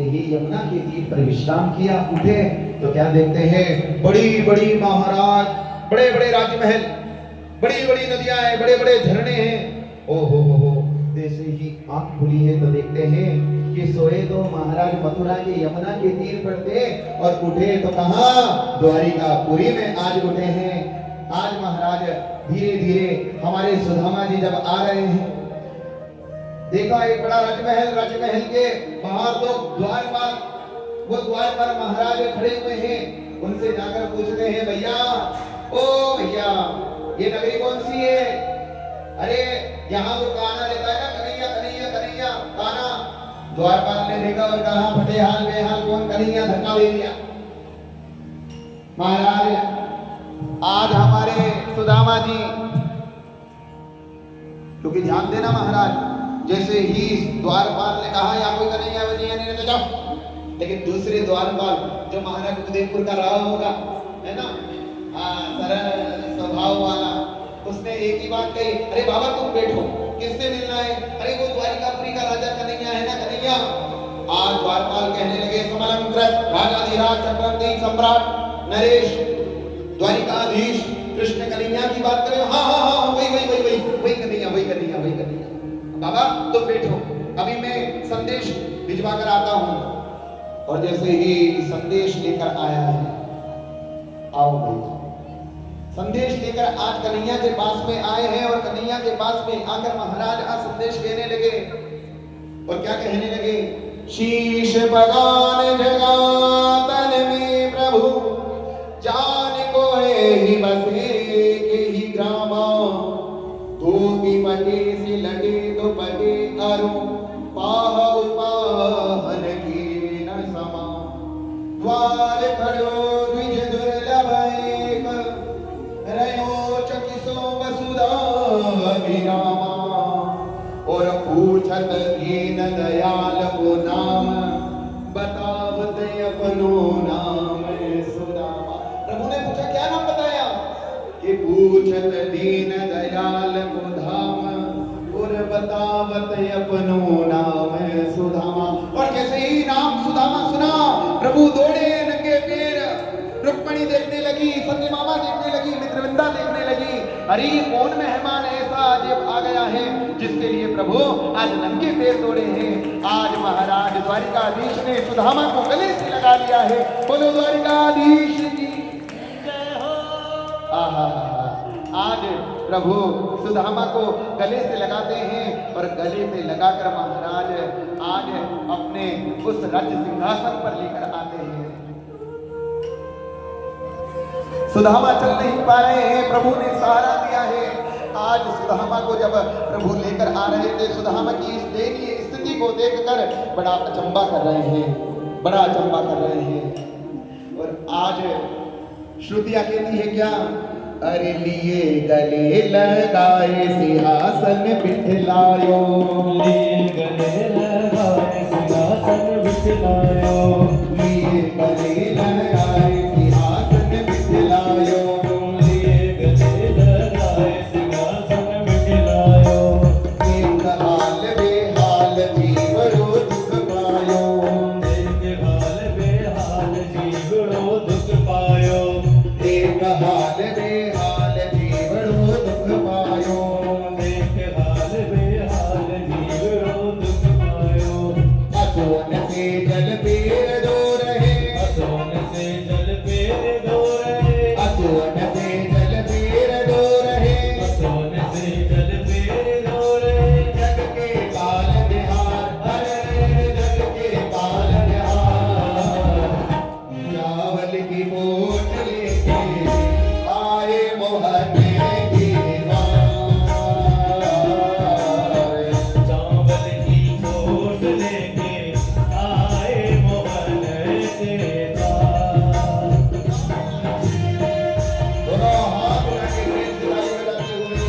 ही यमुना के तीर पर विश्राम किया, उठे तो क्या देखते हैं, बड़ी बड़ी महाराज, बड़े बड़े राजमहल, बड़ी बड़ी नदियां हैं, बड़े बड़े झरने हैं। ओ हो, जैसे ही आंख खुली है तो देखते हैं कि सोए तो महाराज मथुरा के यमुना के तीर पर थे और उठे तो कहां, द्वारिकापुरी में आज उठे हैं। आज महाराज धीरे धीरे हमारे सुदामा जी जब आ रहे हैं, देखा एक बड़ा राजमहल, राजमहल के बाहर तो द्वारपाल, वो द्वार पर महाराज खड़े हुए हैं। उनसे जाकर पूछते हैं, भैया, ओ भैया, ये नगरी कौन सी है? अरे यहाँ वो कान्हा रहता है ना, कन्हैया कन्हैया कन्हैया कान्हा। द्वारपाल ने देखा और कहा, फटे हाल बेहाल कौन कन्हैया, धक्का दे दिया। महाराज आज हमारे सुदामा जी, क्योंकि ध्यान देना महाराज, जैसे ही द्वारपाल ने कहा यहाँ कोई कन्हैया वन्हैया नहीं रहता, जाओ, लेकिन दूसरे द्वारपाल जो महाराज उदयपुर का रहा होगा, है ना, सरल स्वभाव वाला, उसने एक ही बात कही, अरे बाबा तुम बैठो, किससे मिलना है? अरे वो द्वारिकापुरी का राजा कन्हैया है ना, कन्हैया। आज द्वारपाल कहने लगे, समलंकृत राजाधिराज चक्रवर्ती सम्राट नरेश द्वारिकाधीश कृष्ण कन्हैया की बात करें? हाँ हाँ हाँ, वही वही वही वही वही कन्हैया, वही कन्हैया, वही कन्हैया। बाबा तुम बैठो, अभी मैं संदेश भिजवा कर आता हूं। और जैसे ही संदेश लेकर आया है, आओ भाई, संदेश लेकर आज कन्हैया के पास में आए हैं और कन्हैया के पास में आकर महाराज आज संदेश कहने लगे। और क्या कहने लगे? शीश बगान जगातन में प्रभु जान को ही बसे के ही ग्रामा, धोबी पटे से लगे तो पटे अरु पाह उपाहन की न समा, द्वार खड़ो द्विज दुर्लभ एक रयो चकिसो वसुधा विरामा, और पूछत दीन दयाल को नाम, बतावत अपनो नाम सुदामा। प्रभु ने पूछा क्या नाम बताया? कि पूछत दीन दयाल को धाम, और बतावत अपनो नाम सुदामा। और जैसे ही नाम सुदामा सुना, प्रभु दौड़े नंगे पैर, रुक्मणी देखने लगी, सत्यभामा देखने लगी, मित्रविंदा देखने लगी। अरे कौन मेहमान ऐसा आज आ गया है जिसके लिए प्रभु आज नंगे पैर दौड़े हैं। आज महाराज द्वारिकाधीश ने सुदामा को गले से लगा लिया है। बोलो द्वारिकाधीश की जय हो। आज प्रभु सुदामा को गले से लगाते हैं और गले से लगाकर महाराज आज अपने उस राज्य सिंहासन पर लेकर आते हैं। सुदामा चल नहीं पा रहे हैं, प्रभु ने सहारा दिया है। आज सुदामा को जब प्रभु लेकर आ रहे थे, सुदामा की इस दयनीय स्थिति को देखकर बड़ा अचंबा कर रहे हैं, बड़ा अचंबा कर रहे हैं। और आज श्रुतियां कहती है क्या? अरे लिए गले लगाए सिंहासन बिठलायो, लिए गले लगाए सिंहासन बिठलायो, लिए गले लगाए सिंहासन बिठलायो, लिए गले लगाए सिंहासन बिठलायो, एक हाल बेहाल जीवरो दुख पायो, एक हाल बेहाल जीवरो दुख पायो, एक हाल बेहाल जीवरो दुख पायो, एक हाल बेहाल जीवरो दुख पायो। असोन से जल पेर दो रहे, असोन से जल पेर दो रहे, असोन से जल पेर दो रहे, असोन से जल पेर दो रहे। जग के काल बिहार, अरे जग के काल बिहार, चावल की बोट लेके आए मोहन की द्वार, चावल की बोट लेके आए मोहन के द्वार। दोनों हाथ उठा के सिलाई बजाते हुए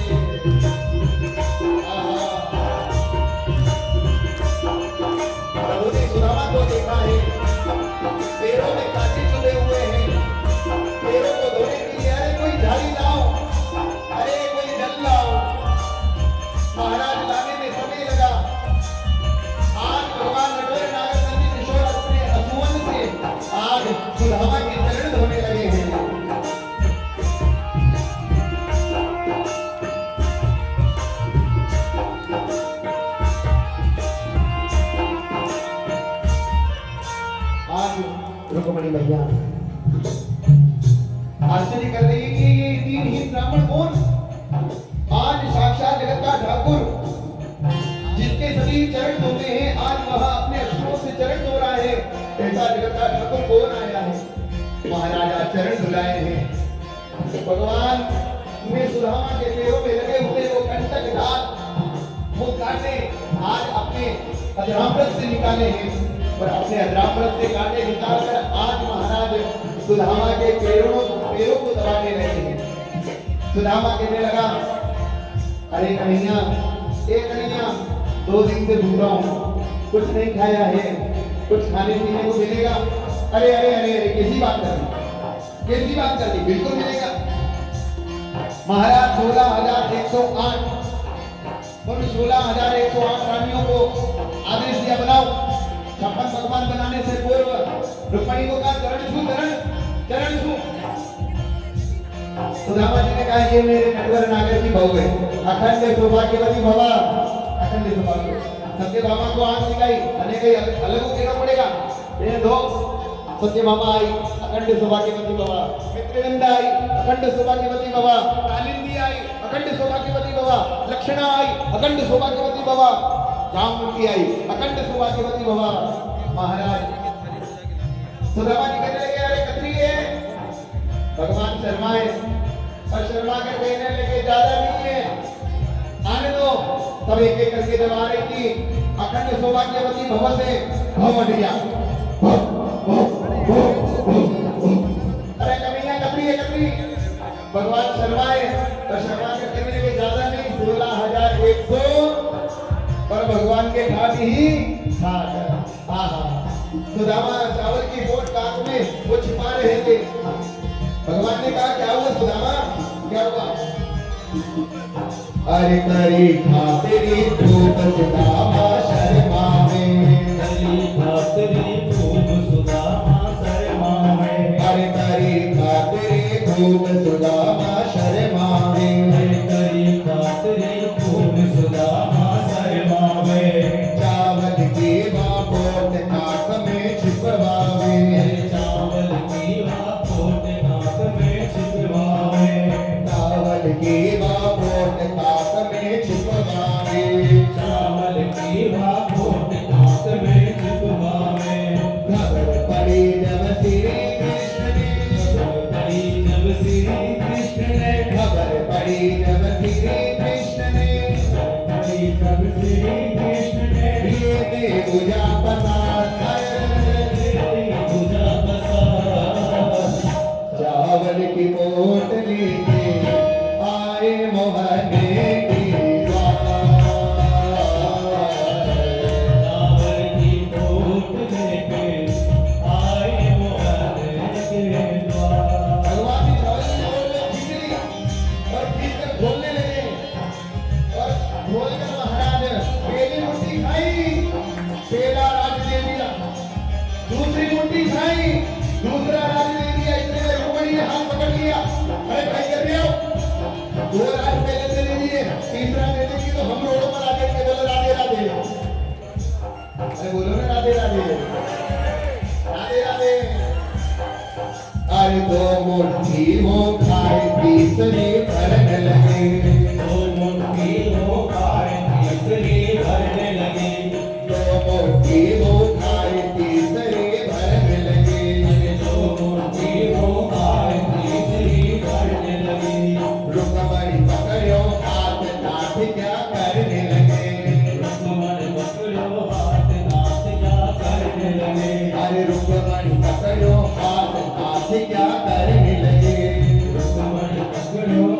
प्रभु ने सुदामा को देखा है, पैरों में कांटे चुभे हुए हैं, पैरों को धोने के लिए अरे कोई झाड़ी लाओ, अरे कोई जल लाओ। महाराज लाने में समय लगा। आज भगवान नटवर नागर नंदी किशोर रुक्मणी भैया आश्चर्य कर रही है कि ये दीनहीन ब्राह्मण कौन? आज साक्षात जगत का ठाकुर जिसके सभी चरण धोते हैं, आज वह अपने अश्रुओं से चरण धो रहा है। ऐसा जगत का ठाकुर कौन आया है? महाराजा चरण धुलाए हैं। भगवान ने सुदामा के पैरों में लगे हुए वो कंटक दांत वो काटे आज अपने अधरामृत से निकाले हैं और अपने अधरामृत से काटे निकालकर आज महाराज सुदामा के पैरों को दबाने लगे हैं। सुदामा कहने लगा, अरे कन्हैया, एक कन्हैया, 2 दिन से भूखा हूँ, कुछ नहीं खाया है, कुछ खाने पीने को मिलेगा? अरे अरे अरे अरे कैसी बात कर दी, कैसी बात कर दी, बिल्कुल मिलेगा। महाराज 16,108 उन 16,108 रानियों को आदेश दिया, बनाओ। 56 पकवान बनाने से पूर्व रुक्मणी को कहा, चरण छू। सुदामा जी ने कहा, ये मेरे नटवर नागर की बहू है, अखंड सौभाग्यवती भवा, अखंड सौभाग्य। सत्य भामा को आंख दिखाई, अने कहीं अलग हो देना पड़ेगा। ये दो सत्य भामा आई, अखंड सौभाग्यवती भवा। मित्रविंदा आई, अखंड सौभाग्यवती भवा। कालिंदी आई, अखंड सौभाग्यवती भवा। लक्षणा आई, अखंड सौभाग्यवती भवा। जामवंती आई, अखंड सौभाग्यवती भवा। महाराज सुदामा जी कहने लगे, अरे कतरी है। भगवान शर्माए और शर्मा के कहने लगे, ज्यादा नहीं है, आने दो। सब एक एक करके जब आ रही थी, अखंड सौभाग्यवती भव से भव दिया। अरे कन्हैया, कतरी। भगवान शर्माए और शर्मा के कहने लगे, ज्यादा नहीं, 16,100 पर भगवान के घाट ही घाट। सुदामा चावल की बोट काट में वो छिपा रहे थे। भगवान ने कहा, क्या हुआ सुदामा, क्या हुआ? अरे करी खातिरी खूब सुदामा शर्मावे, करी खातिरी खूब सुदामा शर्मावे। अरे करी खातिरी खूब सुदामा शर्मावे, करी खातिरी खूब सुदामा शर्मावे। चावल की बापोट नाक में छिपवावे, चावल की बापोट नाक में छिपवावे। चावल की बापोट नाक में छिपवावे, चावल की बापोट नाक में छिपवावे। खबर पड़ी जब श्री कृष्ण ने, खबर पड़ी जब श्री कृष्ण ने, खबर पड़ी जब श्री कृष्ण ने, पड़ी जब श्री कृष्ण ने। ये पूजा चावल की बोट लेके आए मोहने की द्वार, चावल की बोट लेके आए मोहने के द्वार। भगवान ने चावल की बोट में खींच ली और खींचकर खोलने लगे और खोलकर महाराज पहली मुट्ठी खाई, पहला राज दे दिया। दूसरी मुट्ठी खाई, दूसरा राज दे दिया। इतने में रुक्मणी ने हाथ पकड़ लिया, अरे भाई कर रहे हो, 2 राज पहले से दे दिए, तीसरा दे देगी तो हम रोडों पर आ जाएंगे। बोलो राधे राधे, अरे बोलो ना राधे राधे, राधे राधे। अरे 2 मुट्ठी वो खाए, तीसरी भरने लगे, 2 मुट्ठी वो खाए, तीसरी भरने लगे। 2 मुट्ठी वो खाए, तीसरी भरने लगे, 2 मुट्ठी वो खाए, तीसरी भरने लगे। रुक्मणी पकड़ो हाथ नाथ क्या करने लगे, रुक्मणी पकड़ो हाथ नाथ क्या करने लगे। अरे रुक्मणी पकड़ो हाथ नाथ क्या करने लगे, रुक्मणी पकड़ो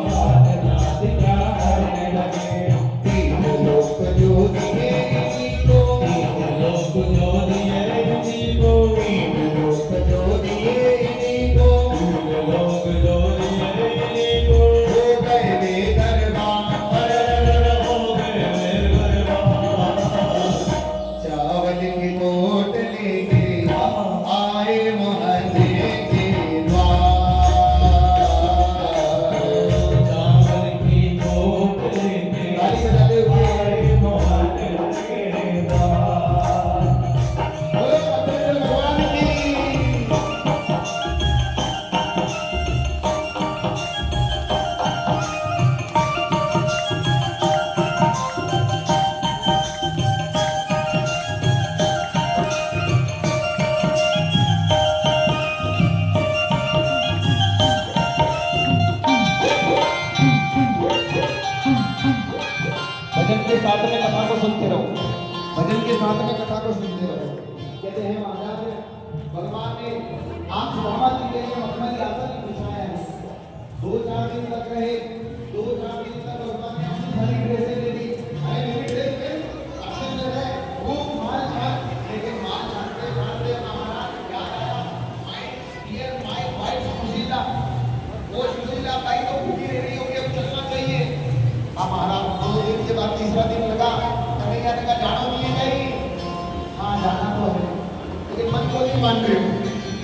नहीं मान रहे हो,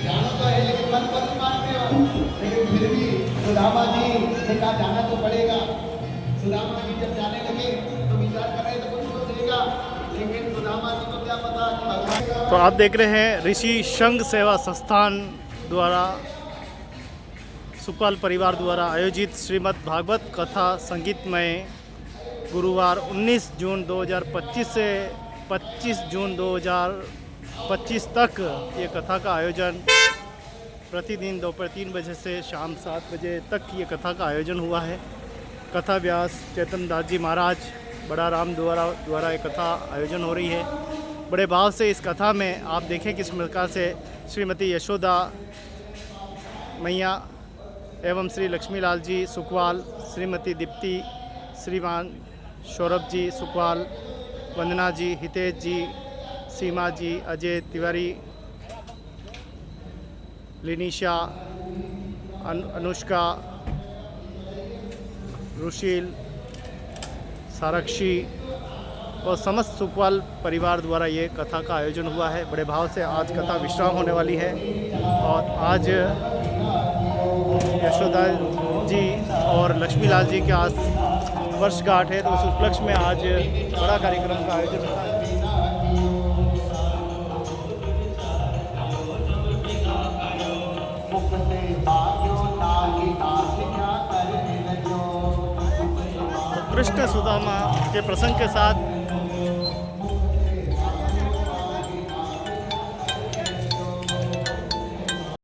जाना तो है लेकिन मन पर नहीं मान रहे हो। लेकिन फिर भी सुदामा जी ने कहा जाना तो पड़ेगा। सुदामा जी जब जाने लगे तो विचार कर रहे थे कुछ तो देगा, लेकिन सुदामा जी को क्या पता कि भगवान का। तो आप देख रहे हैं ऋषि संघ सेवा संस्थान द्वारा सुकवाल परिवार द्वारा आयोजित श्रीमद् भागवत कथा संगीतमय गुरुवार 19 जून 2025 से 25 जून 2025 तक ये कथा का आयोजन प्रतिदिन दोपहर 3 बजे से शाम 7 बजे तक ये कथा का आयोजन हुआ है। कथा व्यास चेतन दास जी महाराज बड़ा राम द्वारा ये कथा आयोजन हो रही है। बड़े भाव से इस कथा में आप देखें किस प्रकार से श्रीमती यशोदा मैया एवं श्री लक्ष्मीलाल जी सुकवाल, श्रीमती दीप्ति, श्रीमान सौरभ जी सुकवाल, वंदना जी, हितेश जी, सीमा जी, अजय तिवारी, लिनिशा, अनुष्का, रुशील, सारक्षी और समस्त सुकवाल परिवार द्वारा ये कथा का आयोजन हुआ है। बड़े भाव से आज कथा विश्राम होने वाली है और आज यशोदा जी और लक्ष्मीलाल जी के आज वर्षगांठ है, तो उस उपलक्ष्य में आज बड़ा कार्यक्रम का आयोजन हुआ है। कृष्ण सुदामा के प्रसंग के साथ